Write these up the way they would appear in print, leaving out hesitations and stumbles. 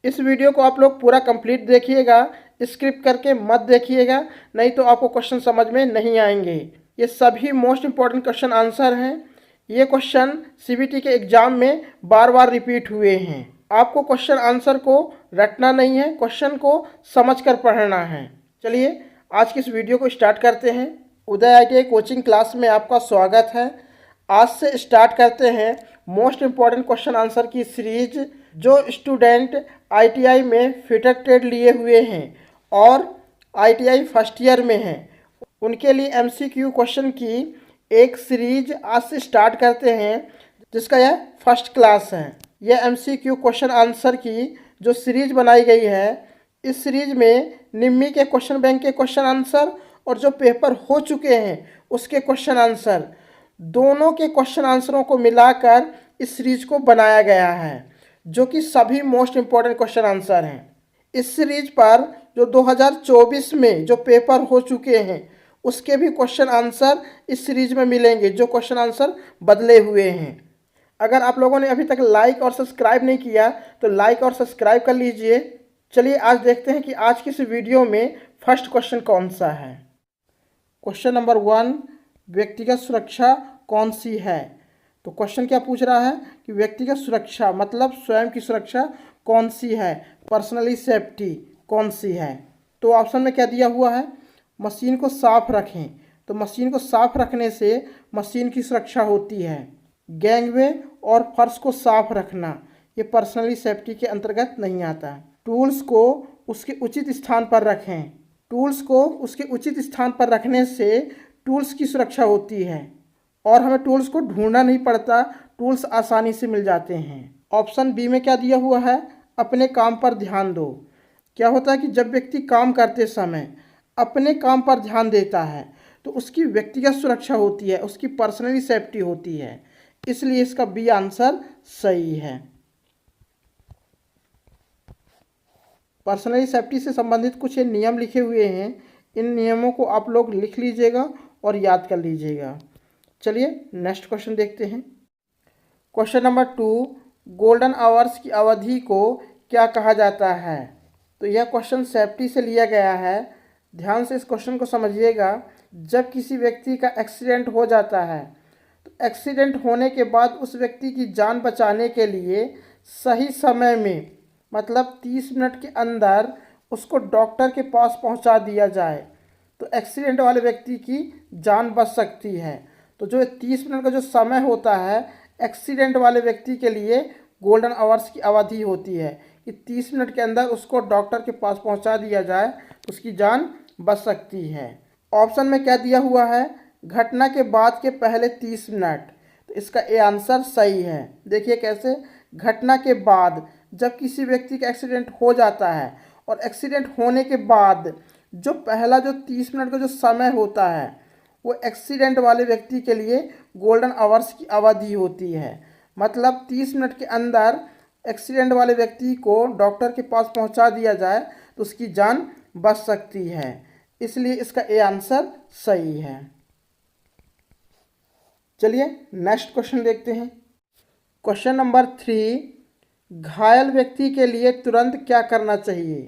इस वीडियो को आप लोग पूरा कंप्लीट देखिएगा, स्किप करके मत देखिएगा, नहीं तो आपको क्वेश्चन समझ में नहीं आएंगे। ये सभी मोस्ट इंपॉर्टेंट क्वेश्चन आंसर हैं। ये क्वेश्चन सीबीटी के एग्ज़ाम में बार बार रिपीट हुए हैं। आपको क्वेश्चन आंसर को रटना नहीं है, क्वेश्चन को समझ कर पढ़ना है। चलिए आज की इस वीडियो को स्टार्ट करते हैं। उदय आईटीआई कोचिंग क्लास में आपका स्वागत है। आज से स्टार्ट करते हैं मोस्ट इम्पॉर्टेंट क्वेश्चन आंसर की सीरीज। जो स्टूडेंट आईटीआई में फिटर ट्रेड लिए हुए हैं और आईटीआई फर्स्ट ईयर में हैं, उनके लिए एमसीक्यू क्वेश्चन की एक सीरीज आज से स्टार्ट करते हैं, जिसका यह फर्स्ट क्लास है। यह एमसीक्यू क्वेश्चन आंसर की जो सीरीज बनाई गई है, इस सीरीज में निम्मी के क्वेश्चन बैंक के क्वेश्चन आंसर और जो पेपर हो चुके हैं उसके क्वेश्चन आंसर, दोनों के क्वेश्चन आंसरों को मिलाकर इस सीरीज को बनाया गया है, जो कि सभी मोस्ट इम्पॉर्टेंट क्वेश्चन आंसर हैं। इस सीरीज पर जो 2024 में जो पेपर हो चुके हैं उसके भी क्वेश्चन आंसर इस सीरीज में मिलेंगे, जो क्वेश्चन आंसर बदले हुए हैं। अगर आप लोगों ने अभी तक लाइक और सब्सक्राइब नहीं किया तो लाइक और सब्सक्राइब कर लीजिए। चलिए आज देखते हैं कि आज की इस वीडियो में फर्स्ट क्वेश्चन कौन सा है। क्वेश्चन नंबर 1, व्यक्तिगत सुरक्षा कौन सी है। तो क्वेश्चन क्या पूछ रहा है कि व्यक्तिगत सुरक्षा मतलब स्वयं की सुरक्षा कौन सी है, पर्सनली सेफ्टी कौन सी है। तो ऑप्शन में क्या दिया हुआ है, मशीन को साफ रखें। तो मशीन को साफ रखने से मशीन की सुरक्षा होती है। गैंगवे और फर्श को साफ रखना ये पर्सनली सेफ्टी के अंतर्गत नहीं आता। टूल्स को उसके उचित स्थान पर रखें। टूल्स को उसके उचित स्थान पर रखने से टूल्स की सुरक्षा होती है और हमें टूल्स को ढूंढना नहीं पड़ता, टूल्स आसानी से मिल जाते हैं। ऑप्शन बी में क्या दिया हुआ है, अपने काम पर ध्यान दो। क्या होता है कि जब व्यक्ति काम करते समय अपने काम पर ध्यान देता है तो उसकी व्यक्तिगत सुरक्षा होती है, उसकी पर्सनली सेफ्टी होती है, इसलिए इसका बी आंसर सही है। पर्सनली सेफ्टी से संबंधित कुछ ये नियम लिखे हुए हैं, इन नियमों को आप लोग लिख लीजिएगा और याद कर लीजिएगा। चलिए नेक्स्ट क्वेश्चन देखते हैं। क्वेश्चन नंबर 2, गोल्डन आवर्स की अवधि को क्या कहा जाता है। तो यह क्वेश्चन सेफ्टी से लिया गया है। ध्यान से इस क्वेश्चन को समझिएगा। जब किसी व्यक्ति का एक्सीडेंट हो जाता है तो एक्सीडेंट होने के बाद उस व्यक्ति की जान बचाने के लिए सही समय में मतलब 30 मिनट के अंदर उसको डॉक्टर के पास पहुंचा दिया जाए तो एक्सीडेंट वाले व्यक्ति की जान बच सकती है। तो जो 30 मिनट का जो समय होता है एक्सीडेंट वाले व्यक्ति के लिए गोल्डन आवर्स की अवधि होती है कि 30 मिनट के अंदर उसको डॉक्टर के पास पहुंचा दिया जाए तो उसकी जान बच सकती है। ऑप्शन में क्या दिया हुआ है, घटना के बाद के पहले 30 मिनट। तो इसका ए आंसर सही है। देखिए कैसे, घटना के बाद जब किसी व्यक्ति का एक्सीडेंट हो जाता है और एक्सीडेंट होने के बाद जो पहला जो 30 मिनट का जो समय होता है वो एक्सीडेंट वाले व्यक्ति के लिए गोल्डन आवर्स की अवधि होती है। मतलब 30 मिनट के अंदर एक्सीडेंट वाले व्यक्ति को डॉक्टर के पास पहुंचा दिया जाए तो उसकी जान बच सकती है, इसलिए इसका ए आंसर सही है। चलिए नेक्स्ट क्वेश्चन देखते हैं। क्वेश्चन नंबर 3, घायल व्यक्ति के लिए तुरंत क्या करना चाहिए।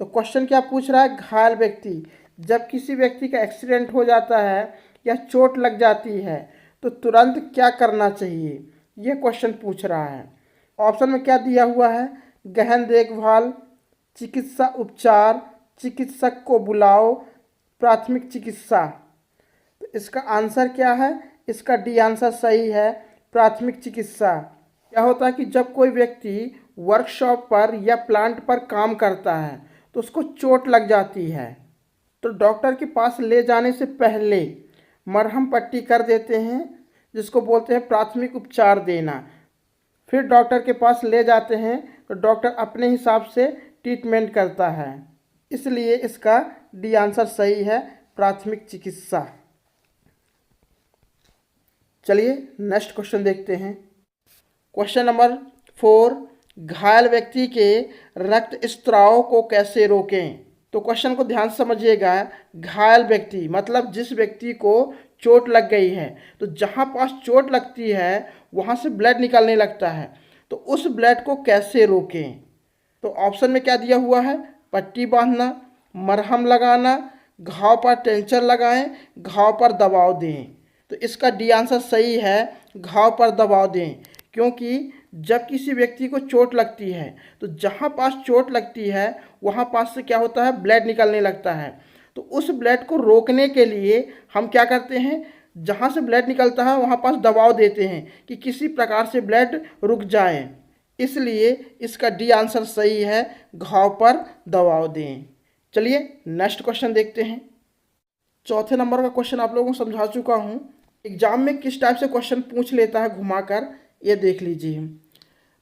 तो क्वेश्चन क्या पूछ रहा है, घायल व्यक्ति, जब किसी व्यक्ति का एक्सीडेंट हो जाता है या चोट लग जाती है तो तुरंत क्या करना चाहिए, ये क्वेश्चन पूछ रहा है। ऑप्शन में क्या दिया हुआ है, गहन देखभाल, चिकित्सा उपचार, चिकित्सक को बुलाओ, प्राथमिक चिकित्सा। तो इसका आंसर क्या है, इसका डी आंसर सही है, प्राथमिक चिकित्सा। क्या होता है कि जब कोई व्यक्ति वर्कशॉप पर या प्लांट पर काम करता है तो उसको चोट लग जाती है तो डॉक्टर के पास ले जाने से पहले मरहम पट्टी कर देते हैं, जिसको बोलते हैं प्राथमिक उपचार देना। फिर डॉक्टर के पास ले जाते हैं तो डॉक्टर अपने हिसाब से ट्रीटमेंट करता है, इसलिए इसका डी आंसर सही है, प्राथमिक चिकित्सा। चलिए नेक्स्ट क्वेश्चन देखते हैं। क्वेश्चन नंबर 4, घायल व्यक्ति के रक्त स्त्राव को कैसे रोकें। तो क्वेश्चन को ध्यान से समझिएगा। घायल व्यक्ति मतलब जिस व्यक्ति को चोट लग गई है तो जहाँ पास चोट लगती है वहाँ से ब्लड निकलने लगता है, तो उस ब्लड को कैसे रोकें। तो ऑप्शन में क्या दिया हुआ है, पट्टी बांधना, मरहम लगाना, घाव पर टेंचर लगाएं, घाव पर दबाव दें। तो इसका डी आंसर सही है, घाव पर दबाव दें। क्योंकि जब किसी व्यक्ति को चोट लगती है तो जहाँ पास चोट लगती है वहाँ पास से क्या होता है, ब्लड निकलने लगता है। तो उस ब्लड को रोकने के लिए हम क्या करते हैं, जहाँ से ब्लड निकलता है वहाँ पास दबाव देते हैं कि किसी प्रकार से ब्लड रुक जाए। इसलिए इसका डी आंसर सही है, घाव पर दबाव दें। चलिए नेक्स्ट क्वेश्चन देखते हैं। चौथे नंबर का क्वेश्चन आप लोगों को समझा चुका हूँ। एग्जाम में किस टाइप से क्वेश्चन पूछ लेता है घुमाकर, ये देख लीजिए।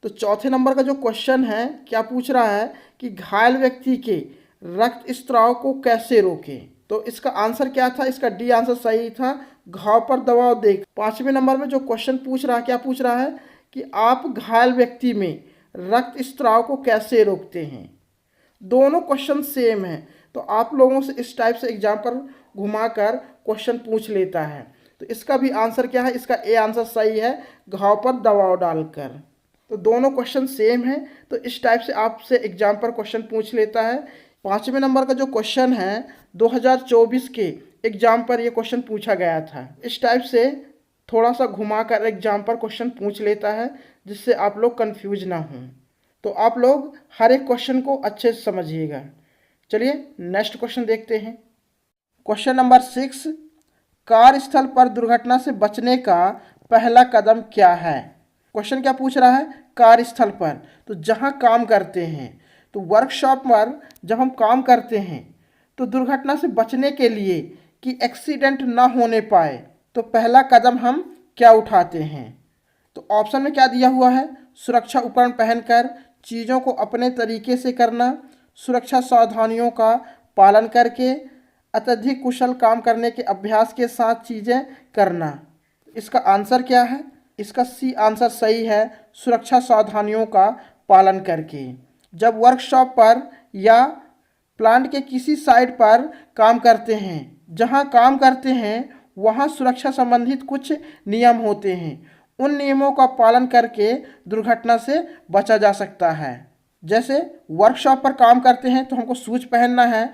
तो चौथे नंबर का जो क्वेश्चन है क्या पूछ रहा है कि घायल व्यक्ति के रक्त स्त्राव को कैसे रोकें। तो इसका आंसर क्या था, इसका डी आंसर सही था, घाव पर दबाव दे। पांचवें नंबर में जो क्वेश्चन पूछ रहा है, क्या पूछ रहा है कि आप घायल व्यक्ति में रक्त स्त्राव को कैसे रोकते हैं। दोनों क्वेश्चन सेम है, तो आप लोगों से इस टाइप से एग्जाम पर घुमाकर क्वेश्चन पूछ लेता है। तो इसका भी आंसर क्या है, इसका ए आंसर सही है, घाव पर दबाव डालकर। तो दोनों क्वेश्चन सेम है, तो इस टाइप से आपसे एग्जाम पर क्वेश्चन पूछ लेता है। पाँचवें नंबर का जो क्वेश्चन है 2024 के एग्जाम पर ये क्वेश्चन पूछा गया था। इस टाइप से थोड़ा सा घुमाकर एग्जाम पर क्वेश्चन पूछ लेता है, जिससे आप लोग कंफ्यूज ना हों। तो आप लोग हर एक क्वेश्चन को अच्छे से समझिएगा। चलिए नेक्स्ट क्वेश्चन देखते हैं। क्वेश्चन नंबर 6, कार्यस्थल पर दुर्घटना से बचने का पहला कदम क्या है। क्वेश्चन क्या पूछ रहा है, कार्यस्थल पर, तो जहां काम करते हैं, तो वर्कशॉप पर जब हम काम करते हैं तो दुर्घटना से बचने के लिए कि एक्सीडेंट ना होने पाए, तो पहला कदम हम क्या उठाते हैं। तो ऑप्शन में क्या दिया हुआ है, सुरक्षा उपकरण पहनकर, चीज़ों को अपने तरीके से करना, सुरक्षा सावधानियों का पालन करके, अत्यधिक कुशल काम करने के अभ्यास के साथ चीज़ें करना। इसका आंसर क्या है, इसका सी आंसर सही है, सुरक्षा सावधानियों का पालन करके। जब वर्कशॉप पर या प्लांट के किसी साइट पर काम करते हैं, जहां काम करते हैं वहां सुरक्षा संबंधित कुछ नियम होते हैं, उन नियमों का पालन करके दुर्घटना से बचा जा सकता है। जैसे वर्कशॉप पर काम करते हैं तो हमको शूज पहनना है,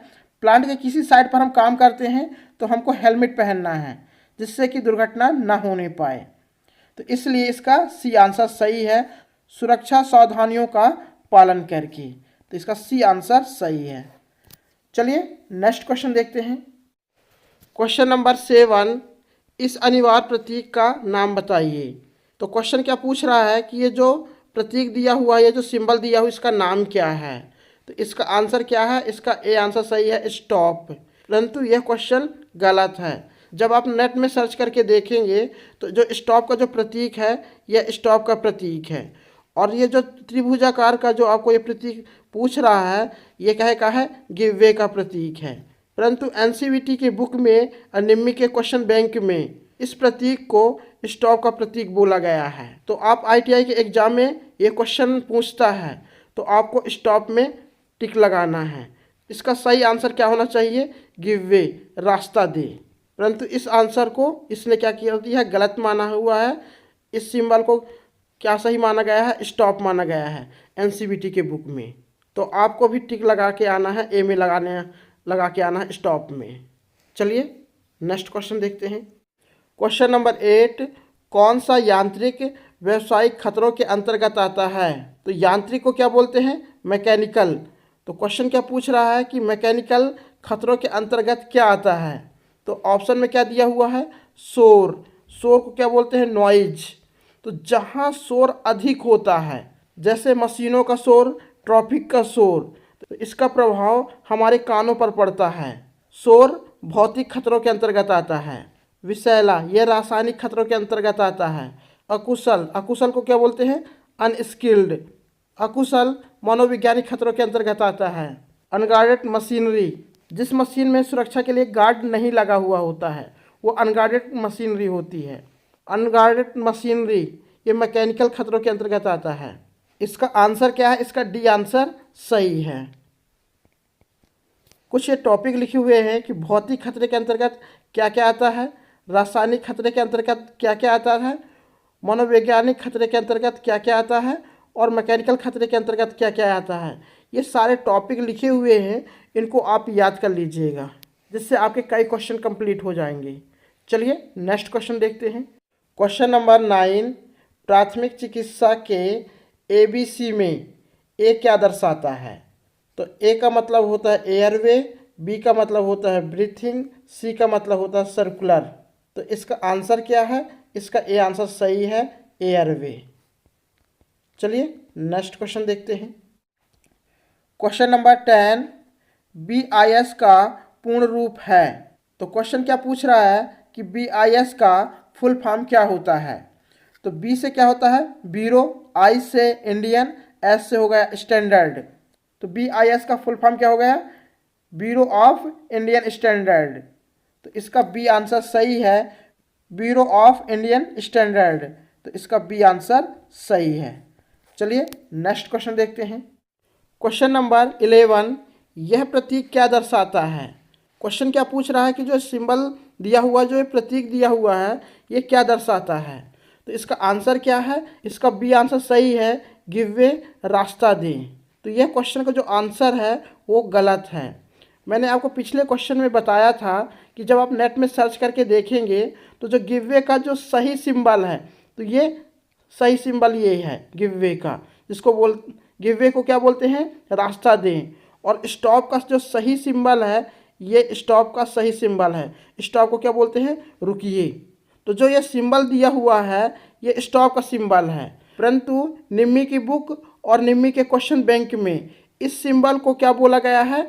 प्लांट के किसी साइट पर हम काम करते हैं तो हमको हेलमेट पहनना है, जिससे कि दुर्घटना ना होने पाए। तो इसलिए इसका सी आंसर सही है, सुरक्षा सावधानियों का पालन करके। तो इसका सी आंसर सही है। चलिए नेक्स्ट क्वेश्चन देखते हैं। क्वेश्चन नंबर 7, इस अनिवार्य प्रतीक का नाम बताइए। तो क्वेश्चन क्या पूछ रहा है कि ये जो प्रतीक दिया हुआ है, ये जो सिंबल दिया हुआ, इसका नाम क्या है। तो इसका आंसर क्या है, इसका ए आंसर सही है, स्टॉप। परंतु यह क्वेश्चन गलत है। जब आप नेट में सर्च करके देखेंगे तो जो स्टॉप का जो प्रतीक है, यह स्टॉप का प्रतीक है। और ये जो त्रिभुजाकार का जो आपको ये प्रतीक पूछ रहा है, ये कहे का है, गिव वे का प्रतीक है। परंतु एनसीईआरटी के बुक में और निम्मी के क्वेश्चन बैंक में इस प्रतीक को स्टॉप का प्रतीक बोला गया है। तो आप आईटीआई के एग्जाम में ये क्वेश्चन पूछता है तो आपको स्टॉप में टिक लगाना है। इसका सही आंसर क्या होना चाहिए, गिव वे, रास्ता दे। परंतु इस आंसर को इसने क्या किया है, गलत माना हुआ है। इस सिंबल को क्या सही माना गया है, स्टॉप माना गया है एनसीईआरटी के बुक में। तो आपको भी टिक लगा के आना है, ए में लगा के आना है स्टॉप में। चलिए नेक्स्ट क्वेश्चन देखते हैं। क्वेश्चन नंबर 8, कौन सा यांत्रिक व्यावसायिक खतरों के अंतर्गत आता है। तो यांत्रिक को क्या बोलते हैं, मैकेनिकल। तो क्वेश्चन क्या पूछ रहा है कि मैकेनिकल खतरों के अंतर्गत क्या आता है। तो ऑप्शन में क्या दिया हुआ है, शोर। शोर को क्या बोलते हैं, नॉइज। तो जहाँ शोर अधिक होता है, जैसे मशीनों का शोर, ट्रैफिक का शोर, तो इसका प्रभाव हमारे कानों पर पड़ता है। शोर भौतिक खतरों के अंतर्गत आता है। विषैला, यह रासायनिक खतरों के अंतर्गत आता है। अकुशल, अकुशल को क्या बोलते हैं, अनस्किल्ड। अकुशल मनोवैज्ञानिक खतरों के अंतर्गत आता है। अनगार्डेड मशीनरी, जिस मशीन में सुरक्षा के लिए गार्ड नहीं लगा हुआ होता है, वो अनगार्डेड मशीनरी होती है। अनगार्डेड मशीनरी ये मैकेनिकल खतरों के अंतर्गत आता है। इसका आंसर क्या है, इसका डी आंसर सही है। कुछ ये टॉपिक लिखे हुए हैं कि भौतिक खतरे के अंतर्गत क्या क्या आता है, रासायनिक खतरे के अंतर्गत क्या क्या आता है, मनोवैज्ञानिक खतरे के अंतर्गत क्या क्या आता है, और मैकेनिकल खतरे के अंतर्गत क्या क्या आता है, ये सारे टॉपिक लिखे हुए हैं, इनको आप याद कर लीजिएगा, जिससे आपके कई क्वेश्चन कंप्लीट हो जाएंगे। चलिए नेक्स्ट क्वेश्चन देखते हैं। क्वेश्चन नंबर 9, प्राथमिक चिकित्सा के ABC में ए क्या दर्शाता है? तो ए का मतलब होता है एयरवे, बी का मतलब होता है ब्रीथिंग, सी का मतलब होता है सर्कुलर। तो इसका आंसर क्या है? इसका ए आंसर सही है, एयरवे। चलिए नेक्स्ट क्वेश्चन देखते हैं। क्वेश्चन नंबर 10, BIS का पूर्ण रूप है। तो क्वेश्चन क्या पूछ रहा है कि BIS का फुल फॉर्म क्या होता है? तो बी से क्या होता है? ब्यूरो, आई से इंडियन, एस से हो गया स्टैंडर्ड। तो BIS का फुल फॉर्म क्या हो गया? Bureau of Indian standard. तो इसका बी आंसर सही है, ब्यूरो ऑफ इंडियन स्टैंडर्ड। तो इसका बी आंसर सही है। चलिए नेक्स्ट क्वेश्चन देखते हैं। क्वेश्चन नंबर 11, यह प्रतीक क्या दर्शाता है? क्वेश्चन क्या पूछ रहा है कि जो सिंबल दिया हुआ, जो ये प्रतीक दिया हुआ है, ये क्या दर्शाता है? तो इसका आंसर क्या है? इसका बी आंसर सही है, गिव वे, रास्ता दें। तो यह क्वेश्चन का जो आंसर है वो गलत है। मैंने आपको पिछले क्वेश्चन में बताया था कि जब आप नेट में सर्च करके देखेंगे तो जो गिव वे का जो सही सिंबल है, तो ये सही सिंबल ये है गिव वे का, जिसको गिव वे को क्या बोलते हैं? रास्ता दें। और स्टॉप का जो सही सिंबल है, ये स्टॉप का सही सिंबल है। स्टॉप को क्या बोलते हैं? रुकिए। तो जो ये सिंबल दिया हुआ है, ये स्टॉप का सिंबल है। परंतु निम्मी की बुक और निम्मी के क्वेश्चन बैंक में इस सिंबल को क्या बोला गया है?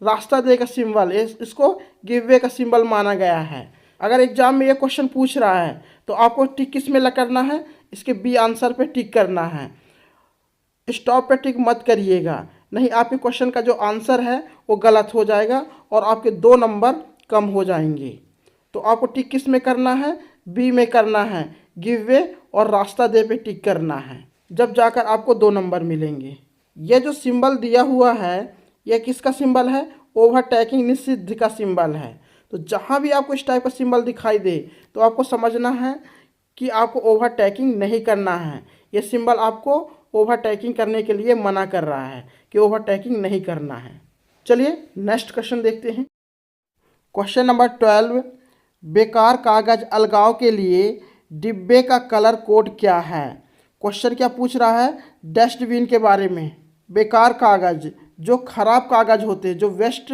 रास्ता दे का सिंबल। इसको गिव वे का सिंबल माना गया है। अगर एग्जाम में ये क्वेश्चन पूछ रहा है तो आपको टिक किस में करना है? इसके बी आंसर पे टिक करना है, स्टॉप पे टिक मत करिएगा, नहीं आपके क्वेश्चन का जो आंसर है वो गलत हो जाएगा और आपके 2 नंबर कम हो जाएंगे। तो आपको टिक किस में करना है? बी में करना है, गिव वे और रास्ता दे पे टिक करना है, जब जाकर आपको 2 नंबर मिलेंगे। यह जो सिंबल दिया हुआ है, यह किसका सिंबल है? ओवरटेकिंग, निषिद्ध का सिंबल है। तो जहाँ भी आपको इस टाइप का सिंबल दिखाई दे तो आपको समझना है कि आपको ओवरटेकिंग नहीं करना है। ये सिंबल आपको ओवरटेकिंग करने के लिए मना कर रहा है कि ओवरटेकिंग नहीं करना है। चलिए नेक्स्ट क्वेश्चन देखते हैं। क्वेश्चन नंबर 12, बेकार कागज अलगाव के लिए डिब्बे का कलर कोड क्या है? क्वेश्चन क्या पूछ रहा है? डस्टबिन के बारे में। बेकार कागज, जो खराब कागज होते हैं, जो वेस्ट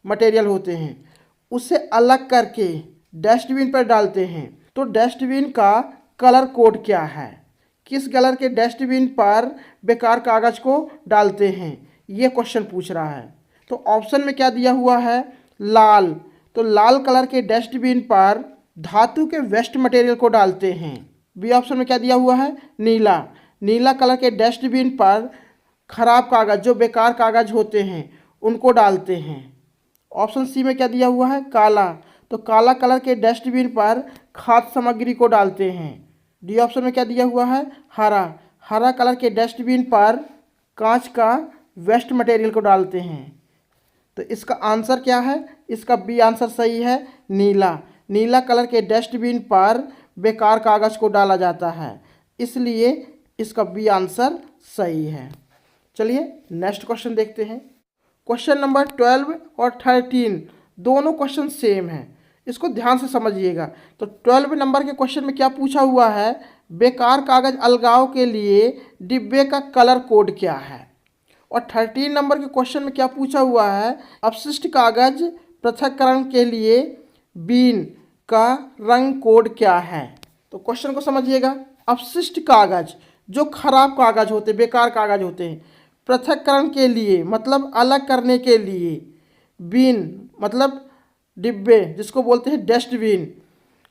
मटेरियल होते हैं, उसे अलग करके डस्टबिन पर डालते हैं। तो डस्टबिन का कलर कोड क्या है? किस कलर के डस्टबिन पर बेकार कागज को डालते हैं, ये क्वेश्चन पूछ रहा है। तो ऑप्शन में क्या दिया हुआ है? लाल। तो लाल कलर के डस्टबिन पर धातु के वेस्ट मटेरियल को डालते हैं। बी ऑप्शन में क्या दिया हुआ है? नीला। नीला कलर के डस्टबिन पर खराब कागज, जो बेकार कागज होते हैं, उनको डालते हैं। ऑप्शन सी में क्या दिया हुआ है? काला। तो काला कलर के डस्टबिन पर खाद्य सामग्री को डालते हैं। डी ऑप्शन में क्या दिया हुआ है? हरा। हरा कलर के डस्टबिन पर कांच का वेस्ट मटेरियल को डालते हैं। तो इसका आंसर क्या है? इसका बी आंसर सही है, नीला। नीला कलर के डस्टबिन पर बेकार कागज को डाला जाता है, इसलिए इसका बी आंसर सही है। चलिए नेक्स्ट क्वेश्चन देखते हैं। क्वेश्चन नंबर 12 और 13 दोनों क्वेश्चन सेम हैं, इसको ध्यान से समझिएगा। तो 12 नंबर के क्वेश्चन में क्या पूछा हुआ है? बेकार कागज अलगाव के लिए डिब्बे का कलर कोड क्या है? और 13 नंबर के क्वेश्चन में क्या पूछा हुआ है? अपशिष्ट कागज पृथक्करण के लिए बीन का रंग कोड क्या है? तो क्वेश्चन को समझिएगा। अपशिष्ट कागज, जो खराब कागज होते, बेकार कागज होते हैं, पृथक्करण के लिए मतलब अलग करने के लिए, बीन मतलब डिब्बे, जिसको बोलते हैं डस्टबिन,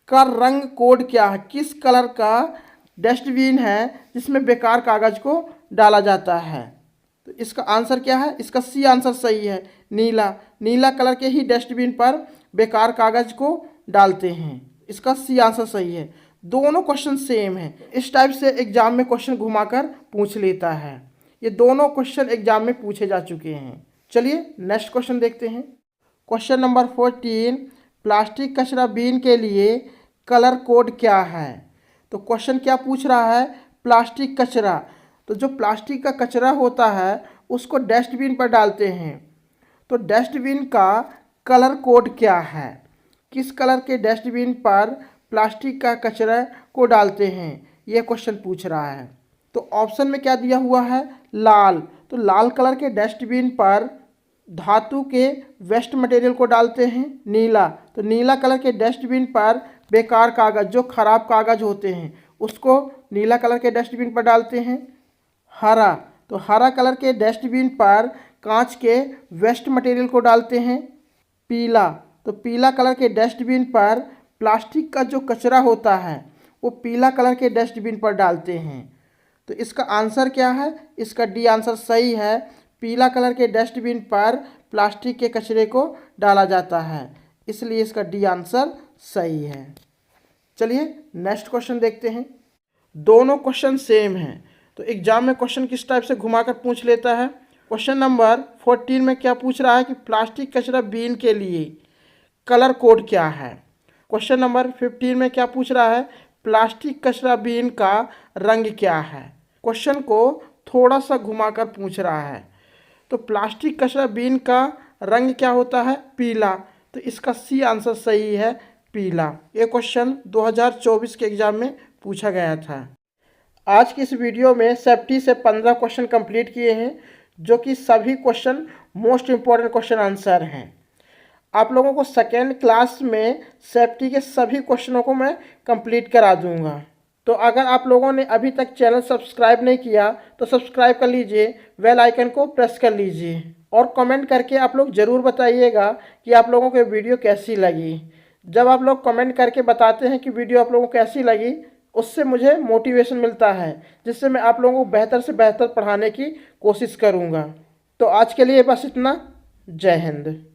का रंग कोड क्या है? किस कलर का डस्टबिन है जिसमें बेकार कागज को डाला जाता है? तो इसका आंसर क्या है? इसका सी आंसर सही है, नीला। नीला कलर के ही डस्टबिन पर बेकार कागज को डालते हैं, इसका सी आंसर सही है। दोनों क्वेश्चन सेम है। इस टाइप से एग्जाम में क्वेश्चन घुमाकर पूछ लेता है। ये दोनों क्वेश्चन एग्जाम में पूछे जा चुके हैं। चलिए नेक्स्ट क्वेश्चन देखते हैं। क्वेश्चन नंबर 14, प्लास्टिक कचरा बीन के लिए कलर कोड क्या है? तो क्वेश्चन क्या पूछ रहा है? प्लास्टिक कचरा, तो जो प्लास्टिक का कचरा होता है उसको डस्टबिन पर डालते हैं। तो डस्टबिन का कलर कोड क्या है? किस कलर के डस्टबिन पर प्लास्टिक का कचरा को डालते हैं? यह क्वेश्चन पूछ रहा है। तो ऑप्शन में क्या दिया हुआ है? लाल। तो लाल कलर के डस्टबिन पर धातु के वेस्ट मटेरियल को डालते हैं। नीला। तो नीला कलर के डस्टबिन पर बेकार कागज़, जो खराब कागज़ होते हैं, उसको नीला कलर के डस्टबिन पर डालते हैं। हरा। तो हरा कलर के डस्टबिन पर कांच के वेस्ट मटेरियल को डालते हैं। पीला। तो पीला कलर के डस्टबिन पर प्लास्टिक का जो कचरा होता है वो पीला कलर के डस्टबिन पर डालते हैं। तो इसका आंसर क्या है? इसका डी आंसर सही है। पीला कलर के डस्टबिन पर प्लास्टिक के कचरे को डाला जाता है, इसलिए इसका डी आंसर सही है। चलिए नेक्स्ट क्वेश्चन देखते हैं। दोनों क्वेश्चन सेम हैं, तो एग्जाम में क्वेश्चन किस टाइप से घुमाकर पूछ लेता है। क्वेश्चन नंबर 14 में क्या पूछ रहा है कि प्लास्टिक कचरा बीन के लिए कलर कोड क्या है। क्वेश्चन नंबर 15 में क्या पूछ रहा है? प्लास्टिक कचरा बीन का रंग क्या है। क्वेश्चन को थोड़ा सा घुमाकर पूछ रहा है। तो प्लास्टिक कचरा बीन का रंग क्या होता है? पीला। तो इसका सी आंसर सही है, पीला। ये क्वेश्चन 2024 के एग्ज़ाम में पूछा गया था। आज की इस वीडियो में सेफ्टी से 15 क्वेश्चन कंप्लीट किए हैं, जो कि सभी question most important question answer हैं। आप लोगों को सेकेंड क्लास में सेफ्टी के सभी क्वेश्चनों को मैं कंप्लीट करा दूंगा। तो अगर आप लोगों ने अभी तक चैनल सब्सक्राइब नहीं किया तो सब्सक्राइब कर लीजिए, बेल आइकन को प्रेस कर लीजिए और कमेंट करके आप लोग ज़रूर बताइएगा कि आप लोगों को वीडियो कैसी लगी। जब आप लोग कमेंट करके बताते हैं कि वीडियो आप लोगों को कैसी लगी, उससे मुझे मोटिवेशन मिलता है, जिससे मैं आप लोगों को बेहतर से बेहतर पढ़ाने की कोशिश करूँगा। तो आज के लिए बस इतना। जय हिंद।